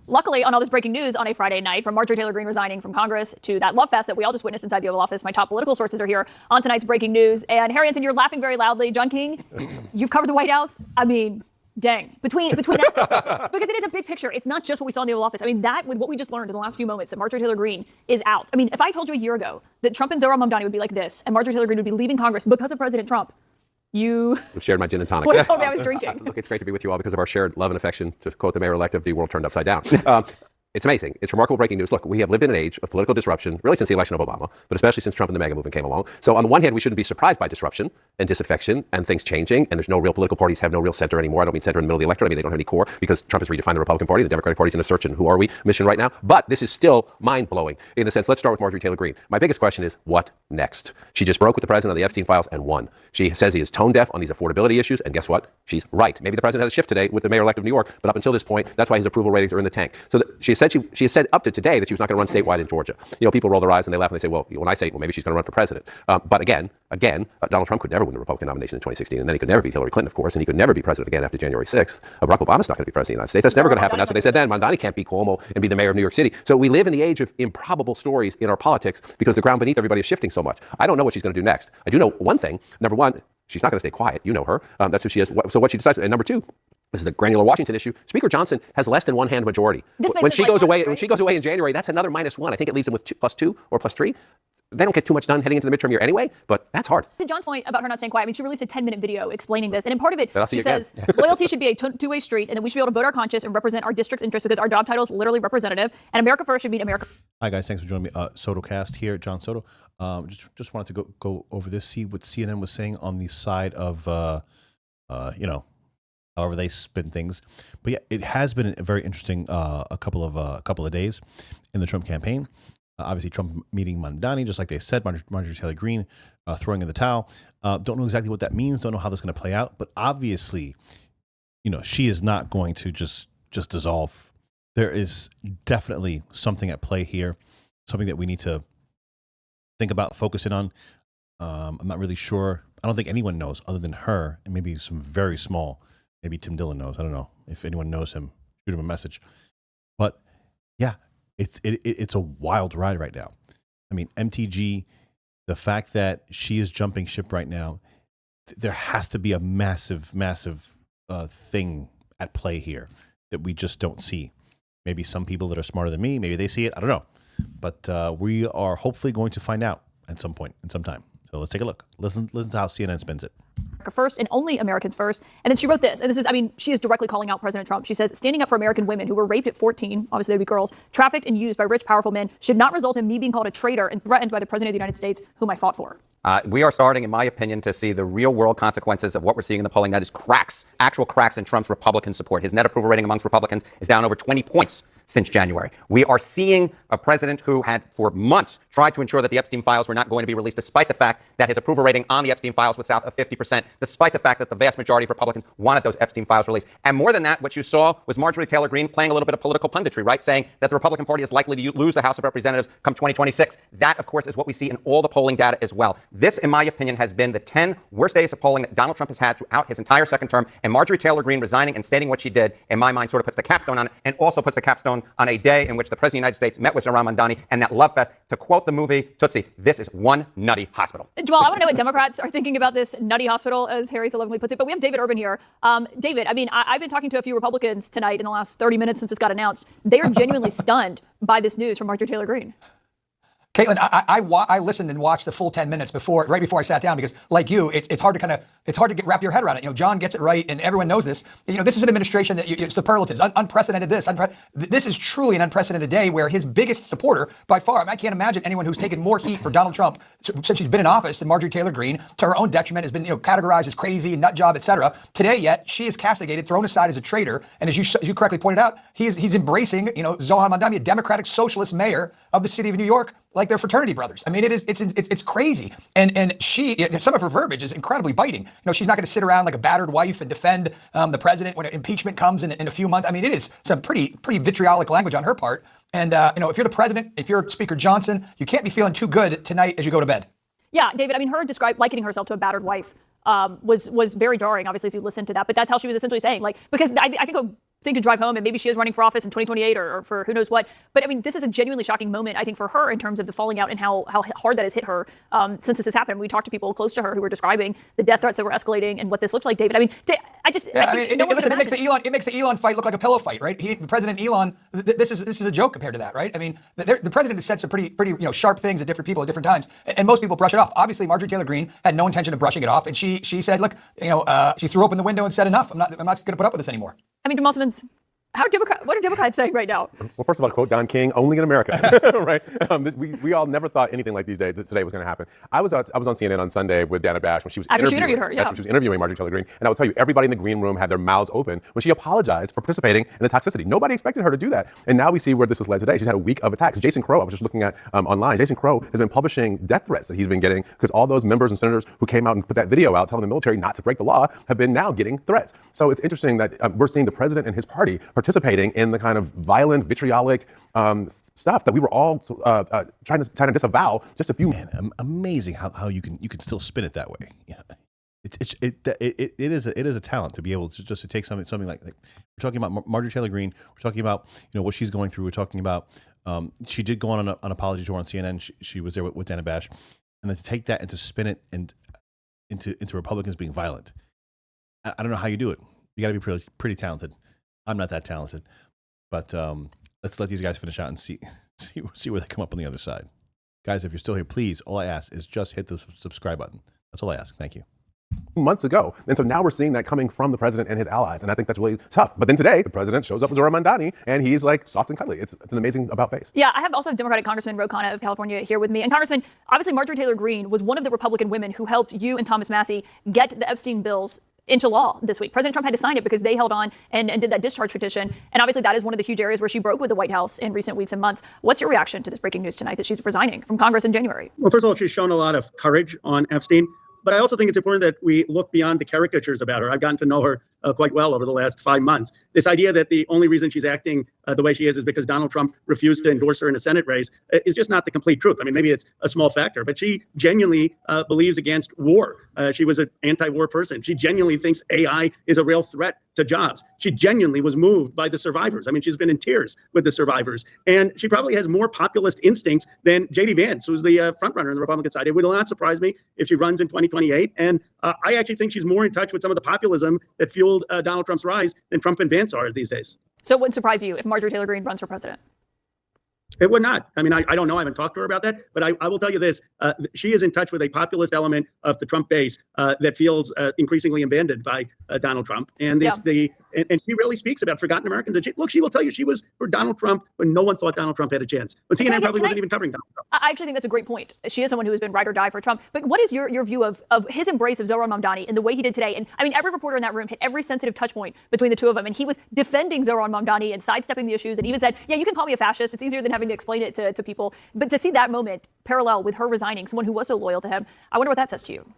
luckily, on all this breaking news on a Friday night, from Marjorie Taylor Green resigning from Congress to that love fest that we all just witnessed inside the Oval Office, my top political sources are here on tonight's breaking news. And Harry Anton, you're laughing very loudly. John King, you've covered the White House. I mean, dang. Between that, because it is a big picture. It's not just what we saw in the Oval Office. I mean, that, with what we just learned in the last few moments, that Marjorie Taylor Green is out. I mean, if I told you a year ago that Trump and Zohran Mamdani would be like this, and Marjorie Taylor Green would be leaving Congress because of President Trump, you shared my gin and tonic. would have told me I was drinking. Look, it's great to be with you all because of our shared love and affection. To quote the mayor-elect of the world turned upside down. It's amazing. It's remarkable breaking news. Look, we have lived in an age of political disruption, really since the election of Obama, but especially since Trump and the MAGA movement came along. So on the one hand, we shouldn't be surprised by disruption and disaffection and things changing, and there's no real political parties have no real center anymore. I don't mean center in the middle of the electorate. I mean, they don't have any core because Trump has redefined the Republican Party. The Democratic Party's in a search and who are we mission right now. But this is still mind-blowing in the sense, let's start with Marjorie Taylor Green. My biggest question is, what next? She just broke with the president on the Epstein files and won. She says he is tone deaf on these affordability issues, and guess what? She's right. Maybe the president has a shift today with the mayor-elect of New York, but up until this point, that's why his approval ratings are in the tank. So she has said up to today that she was not going to run statewide in Georgia. You know, people roll their eyes and they laugh and they say, well, when I say, well, maybe she's going to run for president. But again, Donald Trump could never win the Republican nomination in 2016, and then he could never beat Hillary Clinton, of course, and he could never be president again after January 6th. Barack Obama's not going to be president of the United States. That's never going to happen. That's what they said then. Mamdani can't beat Cuomo and be the mayor of New York City. So we live in the age of improbable stories in our politics because the ground beneath everybody is shifting so much. I don't know what she's going to do next. I do know one thing. Number one, she's not going to stay quiet. You know her. That's who she is. So what she decides. And number two, this is a granular Washington issue. Speaker Johnson has less than one hand majority. When she goes away in January, that's another -1. I think it leaves them with +2 or +3. They don't get too much done heading into the midterm year anyway, but that's hard. To John's point about her not staying quiet, I mean, she released a 10-minute video explaining this. And in part of it, she says, loyalty should be a two-way street, and that we should be able to vote our conscience and represent our district's interests because our job title is literally representative. And America First should mean America. Hi, guys. Thanks for joining me. SotoCast here, John Soto. Just wanted to go over this, see what CNN was saying on the side of, however they spin things. But yeah, it has been a very interesting a couple of days in the Trump campaign. Obviously, Trump meeting Mamdani, just like they said, Marjorie Taylor Green throwing in the towel. Don't know exactly what that means. Don't know how that's going to play out. But obviously, she is not going to just dissolve. There is definitely something at play here, something that we need to think about, focusing on. I'm not really sure. I don't think anyone knows other than her and maybe some very small. Maybe Tim Dillon knows. I don't know. If anyone knows him, shoot him a message. But yeah. It's a wild ride right now. I mean, MTG, the fact that she is jumping ship right now, there has to be a massive thing at play here that we just don't see. Maybe some people that are smarter than me, maybe they see it. I don't know. But we are hopefully going to find out at some point, in some time. So let's take a look. Listen to how CNN spins it. First and only Americans first. And then she wrote this, and this is, she is directly calling out President Trump. She says, standing up for American women who were raped at 14, obviously they'd be girls, trafficked and used by rich, powerful men should not result in me being called a traitor and threatened by the President of the United States, whom I fought for. We are starting, in my opinion, to see the real world consequences of what we're seeing in the polling. That is actual cracks in Trump's Republican support. His net approval rating amongst Republicans is down over 20 points since January. We are seeing a president who had for months tried to ensure that the Epstein files were not going to be released, despite the fact that his approval rating on the Epstein files was south of 50%, despite the fact that the vast majority of Republicans wanted those Epstein files released. And more than that, what you saw was Marjorie Taylor Green playing a little bit of political punditry, right? Saying that the Republican Party is likely to lose the House of Representatives come 2026. That, of course, is what we see in all the polling data as well. This, in my opinion, has been the 10 worst days of polling that Donald Trump has had throughout his entire second term. And Marjorie Taylor Green resigning and stating what she did, in my mind, sort of puts the capstone on it, and also puts the capstone on a day in which the President of the United States met with Zohran Mamdani and that love fest. To quote the movie Tootsie, this is one nutty hospital. Jamal, I want to know what Democrats are thinking about this nutty hospital, as Harry so lovingly puts it. But we have David Urban here. David, I've been talking to a few Republicans tonight in the last 30 minutes since this got announced. They are genuinely stunned by this news from Marjorie Taylor Green. Caitlin, I listened and watched the full 10 minutes right before I sat down because, like you, it's hard to wrap your head around it. John gets it right, and everyone knows this. This is an administration that it's superlatives, unprecedented. This is truly an unprecedented day where his biggest supporter, by far, I can't imagine anyone who's taken more heat for Donald Trump since he's been in office than Marjorie Taylor Green, to her own detriment, has been categorized as crazy, nut job, etc. Today, yet she is castigated, thrown aside as a traitor, and as you correctly pointed out, he's embracing Zohran Mamdani, a Democratic socialist mayor of the city of New York, like they're fraternity brothers. I mean, it's crazy. And some of her verbiage is incredibly biting. She's not going to sit around like a battered wife and defend the president when impeachment comes in a few months. I mean, it is some pretty vitriolic language on her part. And, if you're the president, if you're Speaker Johnson, you can't be feeling too good tonight as you go to bed. Yeah, David, her likening herself to a battered wife was very jarring, obviously, as you listen to that. But that's how she was essentially saying, because I think thing to drive home, and maybe she is running for office in 2028 or for who knows what. But I mean, this is a genuinely shocking moment, I think, for her in terms of the falling out and how hard that has hit her since this has happened. We talked to people close to her who were describing the death threats that were escalating and what this looked like, David. I mean, listen, it makes the Elon fight look like a pillow fight, right? President Elon, this is a joke compared to that, right? I mean, the president has said some pretty sharp things at different people at different times, and most people brush it off. Obviously, Marjorie Taylor Green had no intention of brushing it off, and she said, look, she threw open the window and said, enough. I'm not going to put up with this anymore. I mean, Demosmans, what are Democrats saying right now? Well, first of all, to quote Don King, only in America, right? We all never thought anything like today was going to happen. I was on CNN on Sunday with Dana Bash when she was interviewed her. She was interviewing Marjorie Taylor Green, and I will tell you, everybody in the green room had their mouths open when she apologized for participating in the toxicity. Nobody expected her to do that, and now we see where this has led today. She's had a week of attacks. Jason Crow, I was just looking at online. Jason Crow has been publishing death threats that he's been getting because all those members and senators who came out and put that video out telling the military not to break the law have been now getting threats. So it's interesting that we're seeing the president and his party participating in the kind of violent, vitriolic stuff that we were all trying to disavow just a few. Man, amazing how you can still spin it that way. Yeah, it is a talent to be able to just to take something like we're talking about Marjorie Taylor Green. We're talking about what she's going through. We're talking about she did go on an apology tour on CNN. She was there with Dana Bash, and then to take that and to spin it and into Republicans being violent. I don't know how you do it. You got to be pretty talented. I'm not that talented. But let's let these guys finish out and see where they come up on the other side. Guys, if you're still here, please, all I ask is just hit the subscribe button. That's all I ask. Thank you. Months ago. And so now we're seeing that coming from the president and his allies. And I think that's really tough. But then today, the president shows up with Zohran Mamdani, and he's like soft and cuddly. It's an amazing about face. Yeah, I have also Democratic Congressman Ro Khanna of California here with me. And Congressman, obviously Marjorie Taylor Greene was one of the Republican women who helped you and Thomas Massie get the Epstein bills into law this week. President Trump had to sign it because they held on and did that discharge petition. And obviously that is one of the huge areas where she broke with the White House in recent weeks and months. What's your reaction to this breaking news tonight that she's resigning from Congress in January? Well, first of all, she's shown a lot of courage on Epstein. But I also think it's important that we look beyond the caricatures about her. I've gotten to know her quite well over the last 5 months. This idea that the only reason she's acting the way she is because Donald Trump refused to endorse her in a Senate race is just not the complete truth. I mean, maybe it's a small factor, but she genuinely believes against war. She was an anti-war person. She genuinely thinks AI is a real threat to jobs. She genuinely was moved by the survivors. I mean, she's been in tears with the survivors. And she probably has more populist instincts than J.D. Vance, who's the front runner on the Republican side. It would not surprise me if she runs in 2028. And I actually think she's more in touch with some of the populism that fueled Donald Trump's rise than Trump and Vance are these days. So it wouldn't surprise you if Marjorie Taylor Greene runs for president? It would not. I mean, I don't know. I haven't talked to her about that. But I will tell you this. She is in touch with a populist element of the Trump base that feels increasingly abandoned by Donald Trump. And and she really speaks about forgotten Americans. And she will tell you she was for Donald Trump when no one thought Donald Trump had a chance. But CNN probably wasn't even covering Donald Trump. I actually think that's a great point. She is someone who has been ride or die for Trump. But what is your view of his embrace of Zohran Mamdani and the way he did today? And I mean, every reporter in that room hit every sensitive touch point between the two of them. And he was defending Zohran Mamdani and sidestepping the issues and even said, yeah, you can call me a fascist. It's easier than having to explain it to people. But to see that moment parallel with her resigning, someone who was so loyal to him, I wonder what that says to you.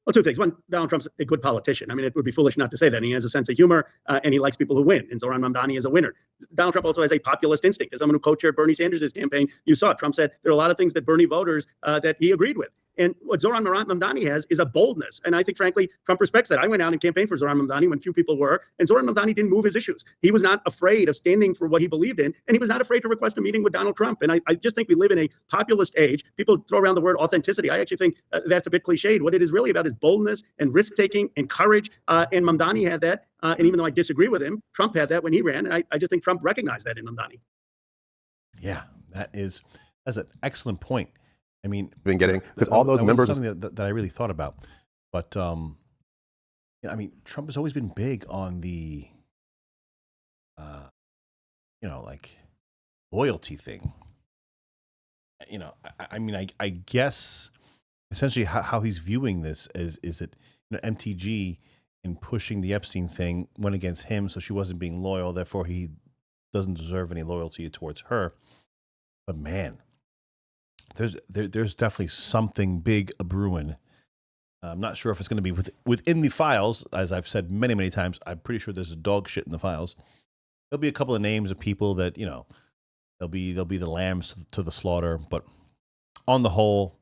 Well, two things. One, Donald Trump's a good politician. I mean, it would be foolish not to say that. And he has a sense of humor, and he likes people who win. And Zohran Mamdani is a winner. Donald Trump also has a populist instinct. As someone who co-chaired Bernie Sanders' campaign, you saw Trump said there are a lot of things that Bernie voters that he agreed with. And what Zohran Mamdani has is a boldness. And I think, frankly, Trump respects that. I went out and campaigned for Zohran Mamdani when few people were. And Zohran Mamdani didn't move his issues. He was not afraid of standing for what he believed in. And he was not afraid to request a meeting with Donald Trump. And I just think we live in a populist age. People throw around the word authenticity. I actually think that's a bit cliched. What it is really about is boldness and risk-taking and courage. And Mamdani had that. And even though I disagree with him, Trump had that when he ran. And I just think Trump recognized that in Mamdani. Yeah, that's an excellent point. I mean, been getting because all those members something that I really thought about, but I mean, Trump has always been big on the, like loyalty thing. I mean, I guess essentially how he's viewing this is that MTG in pushing the Epstein thing went against him, so she wasn't being loyal. Therefore, he doesn't deserve any loyalty towards her. But man. There's definitely something big brewing. I'm not sure if it's going to be within the files, as I've said many, many times. I'm pretty sure there's dog shit in the files. There'll be a couple of names of people that they'll be the lambs to the slaughter. But on the whole,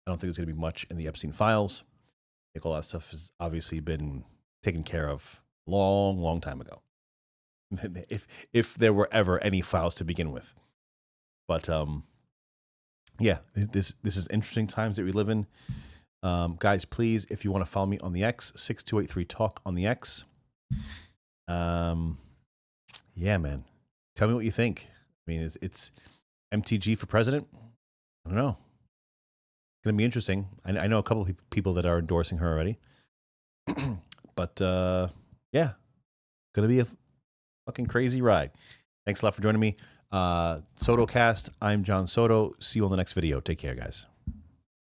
I don't think there's going to be much in the Epstein files. I think all that stuff has obviously been taken care of long, long time ago. if there were ever any files to begin with. But yeah, this is interesting times that we live in. Guys, please, if you want to follow me on the X, 6283talk on the X. Yeah, man. Tell me what you think. I mean, it's MTG for president. I don't know. It's going to be interesting. I know a couple of people that are endorsing her already. But yeah, going to be a fucking crazy ride. Thanks a lot for joining me. SotoCast, I'm John Soto. See you on the next video. Take care, guys.